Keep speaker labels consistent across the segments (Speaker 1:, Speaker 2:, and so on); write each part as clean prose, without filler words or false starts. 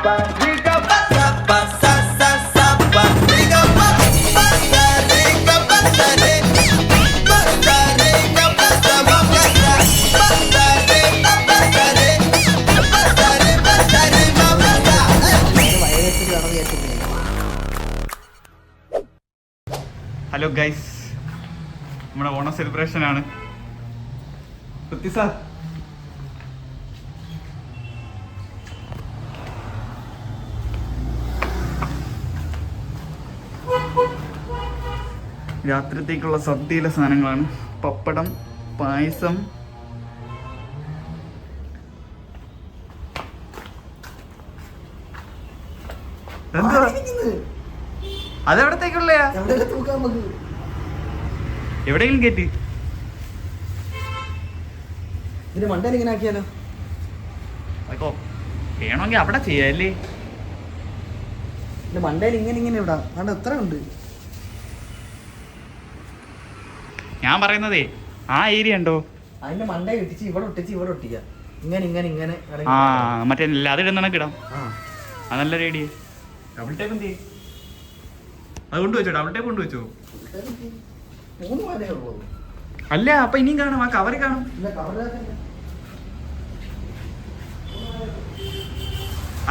Speaker 1: Hello guys, നമ്മുടെ Onam celebration ആണ്. Sir രാത്രിത്തേക്കുള്ള സദ്യയിലെ സാധനങ്ങളാണ്. പപ്പടം, പായസം, അതെവിടത്തേക്കുള്ളയാ? എവിടെയെങ്കിലും കേട്ടി
Speaker 2: ഇതിന് മണ്ടയിൽ ഇങ്ങനെ ആക്കിയാലോ?
Speaker 1: അതൊക്കെ വേണമെങ്കിൽ അവിടെ ചെയ്യാല്ലേ.
Speaker 2: ഇതിന്റെ മണ്ടയിൽ ഇങ്ങനെ ഇങ്ങനെ ഇവിടാ. അവിടെ എത്ര ഉണ്ട്?
Speaker 1: ഞാൻ പറയുന്നതേ ആ ഏരിയ ഉണ്ടോ?
Speaker 2: അതിന്റെ മണ്ടയിൽ ഇട്ടിച്ച് ഇവിടെ ഒട്ടിച്ച് ഇവിടെ ഒട്ടിക്ക. ഇങ്ങനെ ഇങ്ങനെ ഇങ്ങനെ.
Speaker 1: ആ മറ്റേ അതിലെന്താണ് ഇടാം. അത് നല്ലൊരു ഐഡിയ. ഡബിൾ ടേപ്പ് എന്ത് ചെയ്യും? അത് കൊണ്ടുവച്ചോ, ഡബിൾ ടേപ്പ് കൊണ്ടുവച്ചോ. അല്ല, അപ്പൊ ഇനിയും കാണും, ആ കവറിൽ കാണും.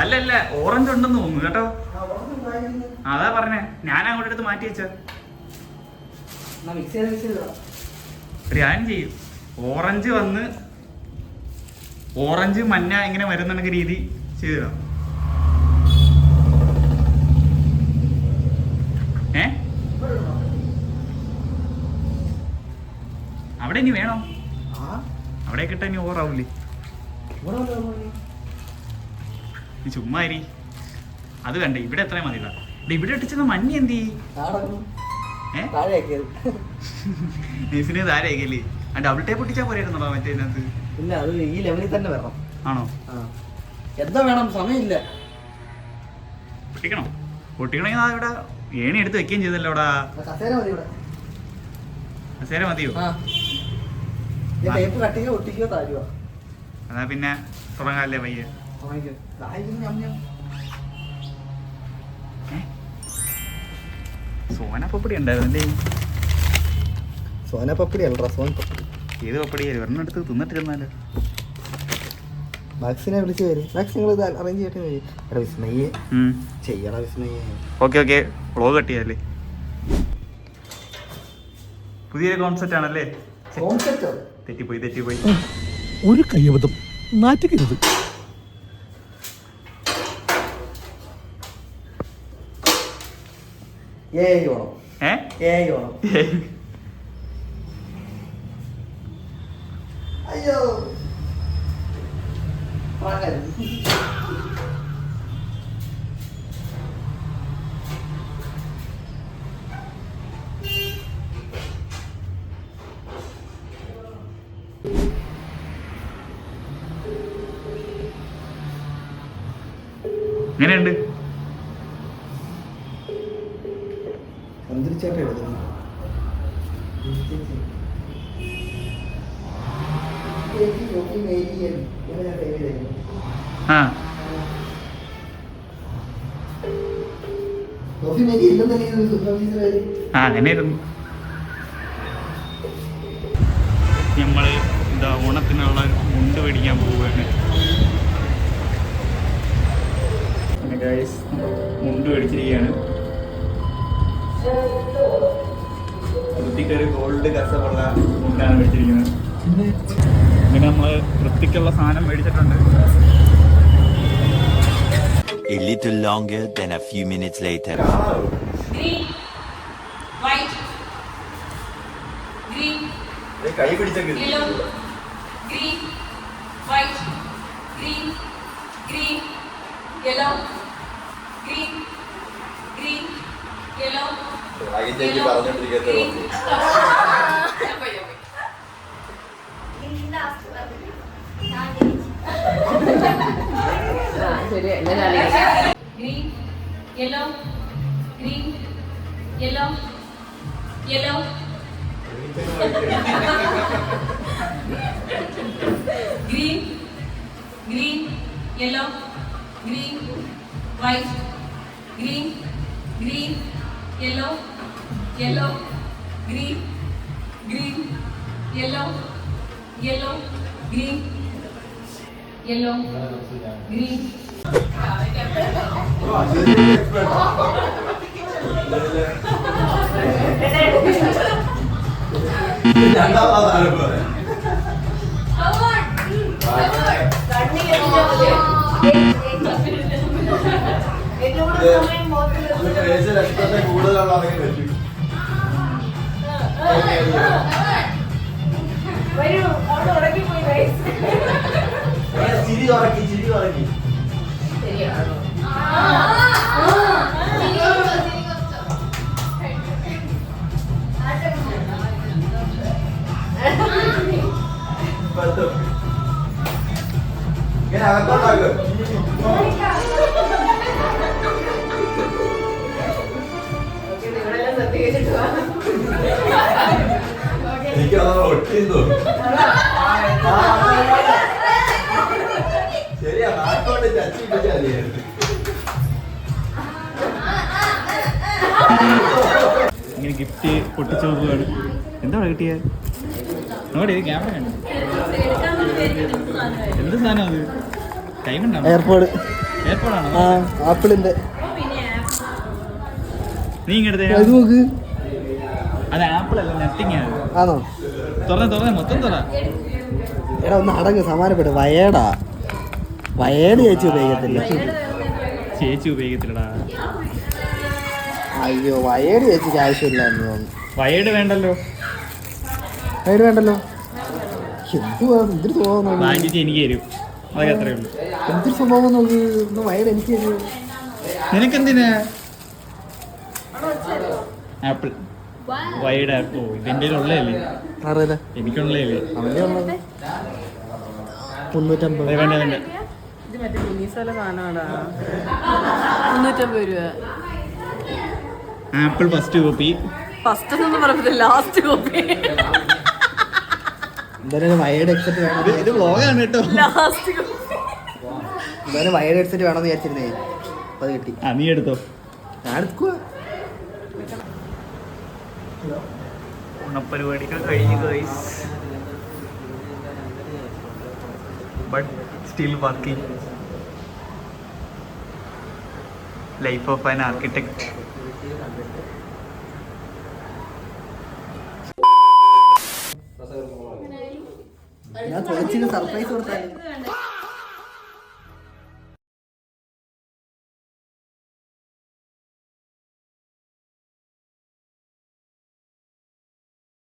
Speaker 1: അല്ല അല്ല, ഓറഞ്ച് ഉണ്ടെന്ന് തോന്നുന്നു കേട്ടോ. അതാ പറഞ്ഞേ, ഞാൻ അങ്ങോട്ട് എടുത്ത് മാറ്റി വെച്ച ഞാൻ ചെയ്യും. ഓറഞ്ച് വന്ന് ഓറഞ്ച് മഞ്ഞ ഇങ്ങനെ വരുന്ന രീതി ചെയ്തിടാം. അവിടെ ഇനി വേണോ? അവിടെ കിട്ടാൻ ഇനി ഓവറാവൂലേ? ചുമ്മാ അത് കണ്ടേ, ഇവിടെ എത്രയും മതി. ഇവിടെ ഇട്ടിച്ചെന്ന മഞ്ഞ എന്ത് ചെയ്യും? നീസിനെ താരേക്കല്ലേ? ആ ഡബിൾ ടേപ്പ് പൊട്ടിച്ചാൽ പോരായിരുന്നോ മറ്റേതിനകത്ത്?
Speaker 2: ഇല്ല, അത് ഈ ലെവലിൽ തന്നെ വരണം.
Speaker 1: ആണോ?
Speaker 2: എന്താ വേണം? സമയമില്ല.
Speaker 1: പൊട്ടിക്കണോ? പൊട്ടിക്കണമെങ്കിൽ ഇവിടെ ഏണി എടുത്ത് വെക്കുകയും ചെയ്തല്ലോ. അവിടെ കസേര മതിയോ? അതാ പിന്നെ തുടങ്ങാല്ലേ പയ്യെ. സോനപ്പപ്പടി ഉണ്ടായിരുന്നല്ലേ?
Speaker 2: സോനപ്പപ്പടി അല്ലടാ, സോൻ പപ്പടി.
Speaker 1: ഏത് പപ്പടിയാലും ഒരെണ്ണം എടുത്ത് തിന്നിട്ടിരുന്നാലോ.
Speaker 2: മാക്സിനെ വിളിച്ച് വരും. മാക്സ് നിങ്ങൾ ഇത് അറേഞ്ച് ചെയ്തിട്ട് വരും. വിസ്മയെ ചെയ്യണ. വിസ്മയെ
Speaker 1: ഓക്കെ വ്ളോഗ് കട്ടിയല്ലേ? പുതിയൊരു കോൺസെപ്റ്റ് ആണല്ലേ? തെറ്റിപ്പോയി.
Speaker 3: ഒരു കയ്യബദ്ധം, നാറ്റിക്കരുത്.
Speaker 2: അയ്യോ
Speaker 1: എങ്ങനെയുണ്ട്? അങ്ങനെയായിരുന്നു. നമ്മള് എന്താ ഓണത്തിനുള്ള മുണ്ട് മേടിക്കാൻ പോവുകയാണ്. മുണ്ട് മേടിച്ചിരിക്കുകയാണ്. വൃത്തിക്കൊരു ഗോൾഡ് കസവുള്ള മുണ്ടാണ് മേടിച്ചിരിക്കുന്നത്. ഇങ്ങനെ നമ്മള് വൃത്തിക്കുള്ള സാധനം മേടിച്ചിട്ടുണ്ട്.
Speaker 4: A little longer than a few minutes later.
Speaker 5: Green, white, green, yellow, green, white, green, yellow, green, yellow, green. Green, yellow, green, yellow, yellow. Green, yellow, green, white, green, green, yellow, yellow, green, green, yellow, yellow, green, yellow, green.
Speaker 2: ചിരി ഉറക്കി ഇങ്ങനെ അകത്തോട്ടാക്ക്. എനിക്കത് ഒട്ടിന്നു. ശരിയാ, നാട്ടോണ്ട് ചച്ചിട്ടില്ലായിരുന്നു.
Speaker 1: ഇങ്ങനെ gift പൊട്ടിച്ചു നോക്കുകയാണ്. എന്താണ് കിട്ടിയത്? നോടി ക്യാമറ കണ്ടു. എന്ത് സാധനം അത്? ടൈം ഉണ്ടാവും.
Speaker 2: എയർപോർട്ട്
Speaker 1: എയർപോർട്ടാണോ?
Speaker 2: ആപ്പിളിന്റെ
Speaker 1: നീ ഇങ്ങടുത്തേ.
Speaker 2: അത് നോക്ക്.
Speaker 1: അത് ആപ്പിൾ അല്ല, നത്തിങ് ആണ്.
Speaker 2: ആണോ?
Speaker 1: തുറന്നേ മൊത്തം തുറ.
Speaker 2: എടാ ഒന്ന് അടങ്ങ്, സമാനപ്പെട്ടു. വയേട് ചേച്ചി ഉപയോഗിക്കത്തില്ല.
Speaker 1: ചേച്ചി ഉപയോഗിക്കത്തില്ലടാ.
Speaker 2: അയ്യോ, വയേട് ചേച്ചിക്ക് ആവശ്യമില്ലാന്ന് തോന്നുന്നു.
Speaker 1: വയേഡ് വേണ്ടല്ലോ.
Speaker 2: വയേട് വേണ്ടല്ലോ. എന്തുവാ എന്തൊരു സ്വഭാവം നോക്കി.
Speaker 1: വാങ്ങിച്ച് എനിക്ക് തരും. അതൊക്കെ അത്രേ ഉള്ളൂ.
Speaker 2: എന്തൊരു സ്വഭാവം നോക്കി. ഒന്ന് വയേട് എനിക്ക് തരൂ.
Speaker 1: നിനക്കെന്തിനാ ആപ്പിൾ? Wide apple. ഇതെന്റെ ഉള്ളതല്ലേ?
Speaker 2: അറിയില്ല,
Speaker 1: എനിക്കുള്ളതല്ലേ?
Speaker 2: അവന്റെ ഉള്ളത് 350.
Speaker 1: വേണ്ട വേണ്ട.
Speaker 6: ഇത് മറ്റേ മിനിസോല സാധനമാടാ. 350 രൂപ.
Speaker 1: Apple first copy.
Speaker 6: ഫസ്റ്റ് ഒന്നും പറയത്തില്ല, ലാസ്റ്റ് കോപ്പി.
Speaker 2: എന്തായാലും വയേഡ് ഹെഡ്സെറ്റ് വേണം.
Speaker 1: ഇത് വ്ളോഗാണ് കേട്ടോ.
Speaker 6: Last copy.
Speaker 2: എന്തായാലും വയേഡ് ഹെഡ്സെറ്റ് വേണമെന്ന് വിചാരിച്ചിരുന്നേ. അപ്പൊ അത് കിട്ടി.
Speaker 1: നീ എടുത്തോ.
Speaker 2: ഞാൻ എടുക്കുക.
Speaker 1: ഓണപ്പരിപാടികൾ കഴിഞ്ഞു guys. But still working. Life of an architect.
Speaker 2: ഞാൻ തുളച്ചിന് സർപ്രൈസ് കൊടുത്താലും